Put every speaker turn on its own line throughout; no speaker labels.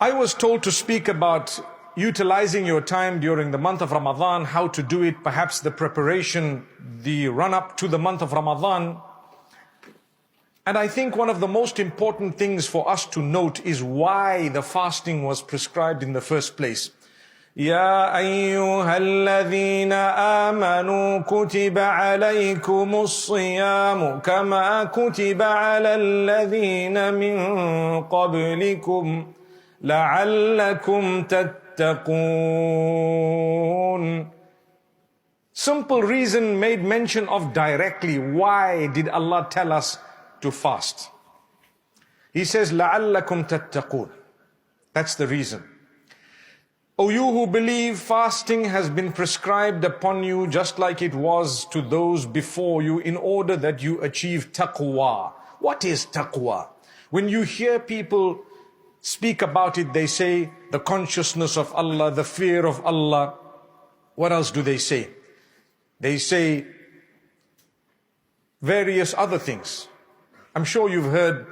I was told to speak about utilizing your time during the month of Ramadan, how to do it, perhaps the preparation, the run-up to the month of Ramadan. And I think one of the most important things for us to note is why the fasting was prescribed in the first place. يا أيها الذين آمنوا كتب عليكم الصيام كما كتب على الذين من قبلكم لعلكم تتقون. Simple reason made mention of directly. Why did Allah tell us to fast? He says, لعلكم تتقون. That's the reason. O you who believe, fasting has been prescribed upon you just like it was to those before you in order that you achieve taqwa. What is taqwa? When you hear people speak about it, they say the consciousness of Allah, the fear of Allah. What else do they say? They say various other things. I'm sure you've heard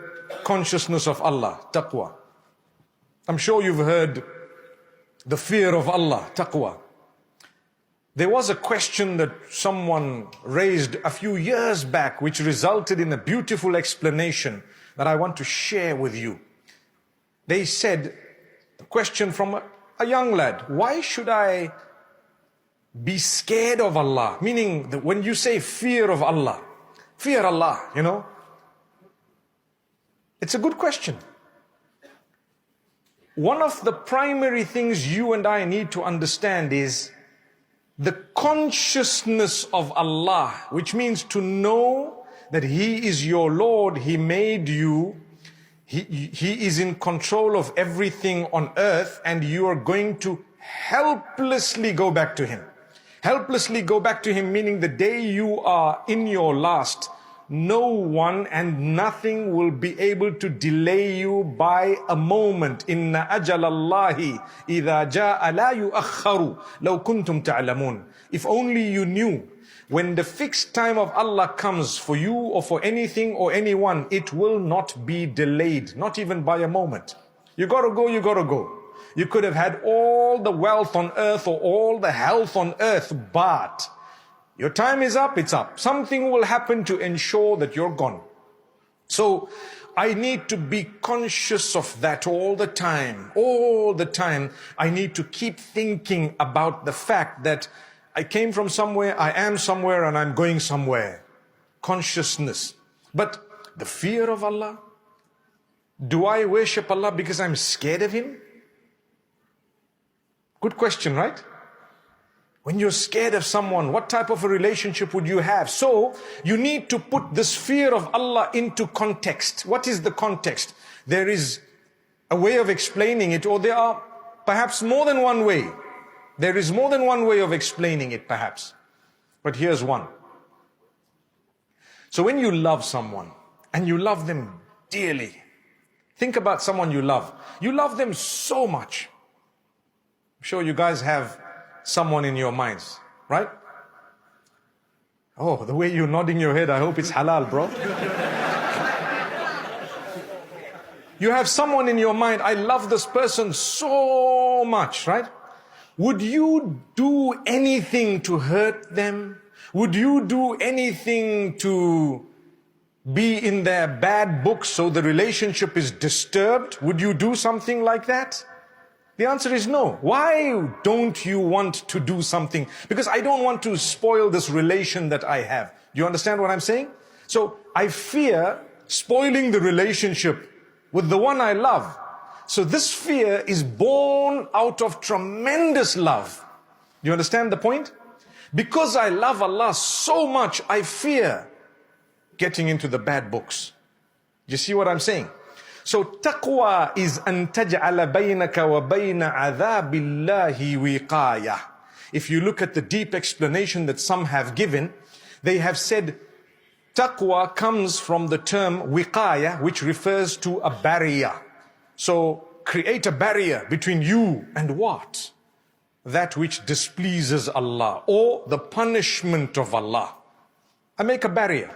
consciousness of Allah, taqwa. I'm sure you've heard the fear of Allah, taqwa. There was a question that someone raised a few years back which resulted in a beautiful explanation that I want to share with you. They said, a question from a young lad, why should I be scared of Allah? Meaning that when you say fear of Allah, fear Allah, you know, it's a good question. One of the primary things you and I need to understand is the consciousness of Allah, which means to know that He is your Lord, He made you, He is in control of everything on earth, and you are going to helplessly go back to Him. Helplessly go back to Him, meaning the day you are in your last, no one and nothing will be able to delay you by a moment. Inna ajalallahi idha jaa la yu'akhkharu law kuntum ta'lamun. If only you knew, when the fixed time of Allah comes for you or for anything or anyone, it will not be delayed, not even by a moment. You gotta go, you gotta go. You could have had all the wealth on earth or all the health on earth, but your time is up, it's up. Something will happen to ensure that you're gone. So I need to be conscious of that all the time. All the time, I need to keep thinking about the fact that I came from somewhere, I am somewhere, and I'm going somewhere. Consciousness. But the fear of Allah, do I worship Allah because I'm scared of Him? Good question, right? When you're scared of someone, what type of a relationship would you have? So you need to put this fear of Allah into context. What is the context? There is a way of explaining it, or there are perhaps more than one way. There is more than one way of explaining it, perhaps. But here's one. So when you love someone, and you love them dearly, think about someone you love. You love them so much. I'm sure you guys have someone in your minds, right? Oh, the way you're nodding your head, I hope it's halal, bro. You have someone in your mind, I love this person so much, right? Would you do anything to hurt them? Would you do anything to be in their bad books so the relationship is disturbed? Would you do something like that? The answer is no. Why don't you want to do something? Because I don't want to spoil this relation that I have. Do you understand what I'm saying? So I fear spoiling the relationship with the one I love. So this fear is born out of tremendous love. Do you understand the point? Because I love Allah so much, I fear getting into the bad books. You see what I'm saying? So taqwa is أن تجعل بينك وبين عذاب الله وقاية. If you look at the deep explanation that some have given, they have said taqwa comes from the term wiqaya, which refers to a barrier. So create a barrier between you and what? That which displeases Allah or the punishment of Allah. I make a barrier.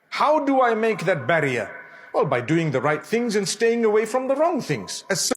How do I make that barrier? Well, by doing the right things and staying away from the wrong things. As